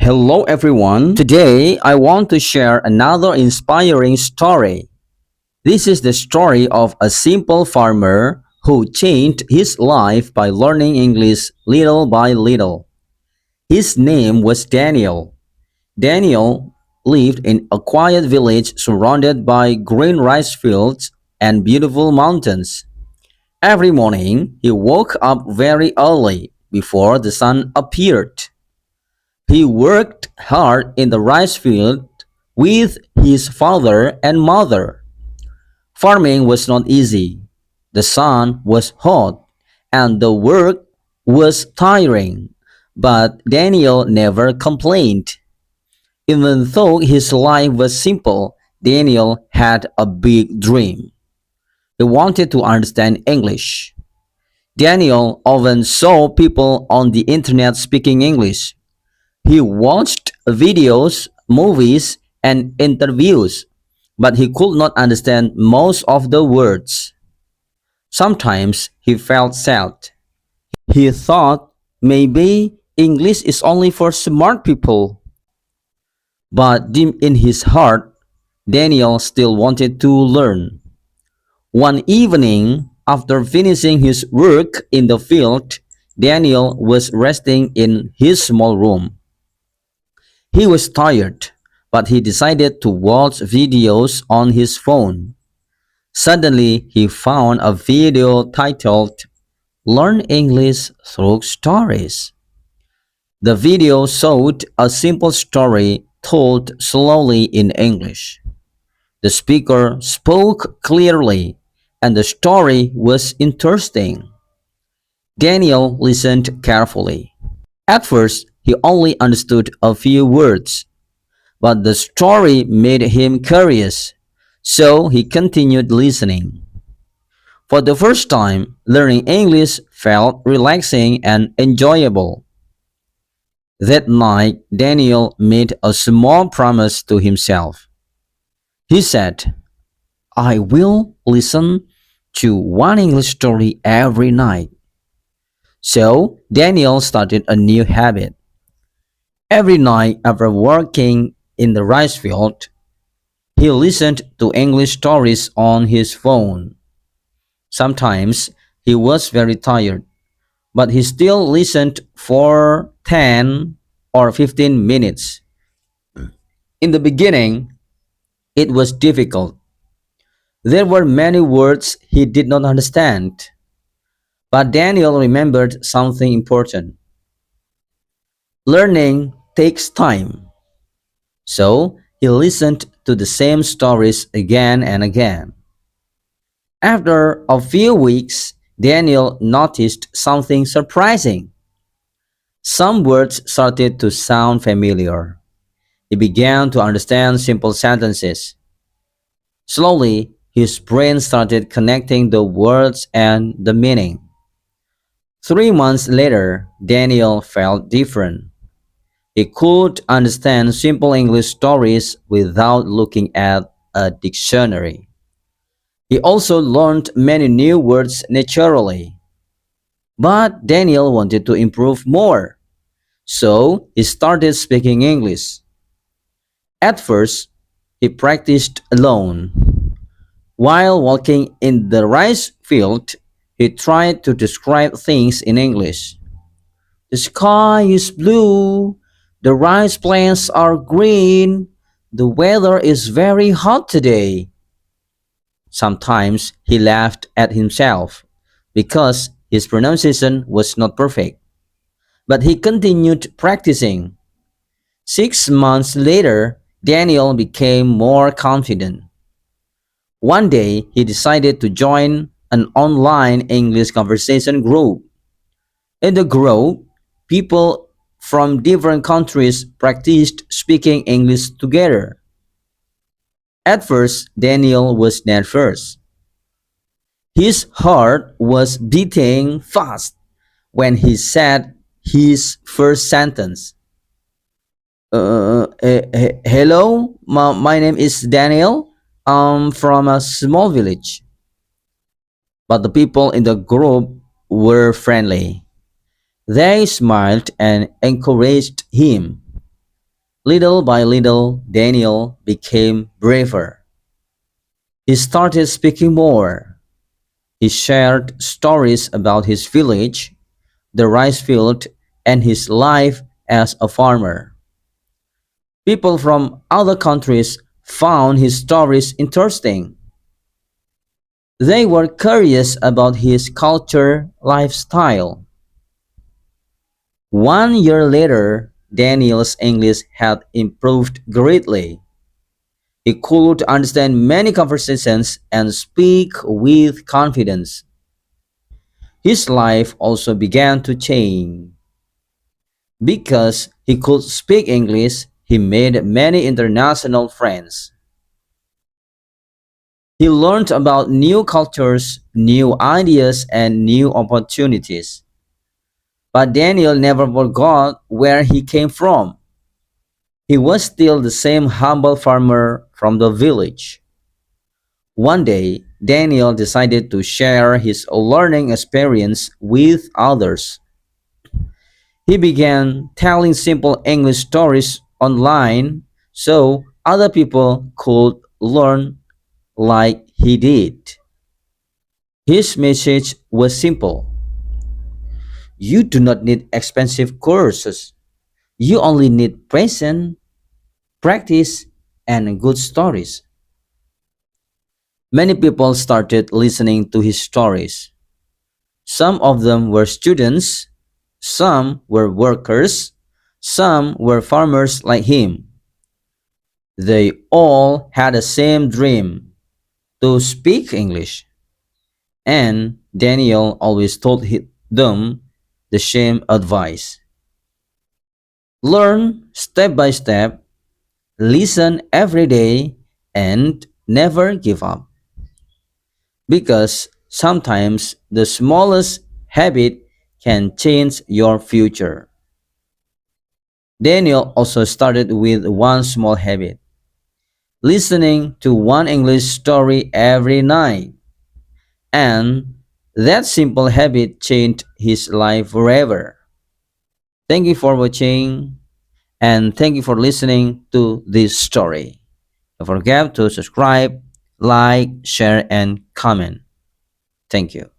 Hello everyone. Today I want to share another inspiring story. This is the story of a simple farmer who changed his life by learning English little by little. His name was Daniel. Daniel lived in a quiet village surrounded by green rice fields and beautiful mountains. Every morning he woke up very early before the sun appeared. He worked hard in the rice field with his father and mother. Farming was not easy. The sun was hot and the work was tiring. But Daniel never complained. Even though his life was simple, Daniel had a big dream. He wanted to understand English. Daniel often saw people on the internet speaking English. He watched videos, movies, and interviews, but he could not understand most of the words. Sometimes he felt sad. He thought maybe English is only for smart people. But deep in his heart, Daniel still wanted to learn. One evening, after finishing his work in the field, Daniel was resting in his small room. He was tired, but he decided to watch videos on his phone. Suddenly, he found a video titled Learn English Through Stories. The video showed a simple story told slowly in English. The speaker spoke clearly, and the story was interesting. Daniel listened carefully. At first, he only understood a few words, but the story made him curious, so he continued listening. For the first time, learning English felt relaxing and enjoyable. That night, Daniel made a small promise to himself. He said, I will listen to one English story every night. So, Daniel started a new habit. Every night after working in the rice field, he listened to English stories on his phone. Sometimes he was very tired, but he still listened for 10 or 15 minutes. In the beginning, it was difficult. There were many words he did not understand, but Daniel remembered something important. Learning takes time, so he listened to the same stories again and again. After a few weeks, Daniel noticed something surprising. Some words started to sound familiar. He began to understand simple sentences. Slowly, his brain started connecting the words and the meaning. 3 months later, Daniel felt different. He could understand simple English stories without looking at a dictionary. He also learned many new words naturally. But Daniel wanted to improve more, so he started speaking English. At first, he practiced alone. While walking in the rice field, he tried to describe things in English. The sky is blue, the rice plants are green, the weather is very hot today. Sometimes he laughed at himself because his pronunciation was not perfect. But he continued practicing. 6 months later, Daniel became more confident. One day, he decided to join an online English conversation group. In the group, people from different countries practiced speaking English together. At first, Daniel was nervous. His heart was beating fast when he said his first sentence. Hello, my name is Daniel. I'm from a small village. But the people in the group were friendly. They smiled and encouraged him. Little by little, Daniel became braver. He started speaking more. He shared stories about his village, the rice field, and his life as a farmer. People from other countries found his stories interesting. They were curious about his culture, lifestyle. 1 year later, Daniel's English had improved greatly. He could understand many conversations and speak with confidence. His life also began to change. Because he could speak English, he made many international friends. He learned about new cultures, new ideas, and new opportunities. But Daniel never forgot where he came from. He was still the same humble farmer from the village. One day, Daniel decided to share his learning experience with others. He began telling simple English stories online so other people could learn like he did. His message was simple: you do not need expensive courses, you only need patience, practice, and good stories. Many people started listening to his stories. Some of them were students, some were workers, some were farmers like him. They all had the same dream: to speak English. And Daniel always told them the same advice: learn step by step, listen every day, and never give up. Because sometimes the smallest habit can change your future. Daniel also started with one small habit: listening to one English story every night. And that simple habit changed his life forever. Thank you for watching and thank you for listening to this story. Don't forget to subscribe, like, share, and comment. Thank you.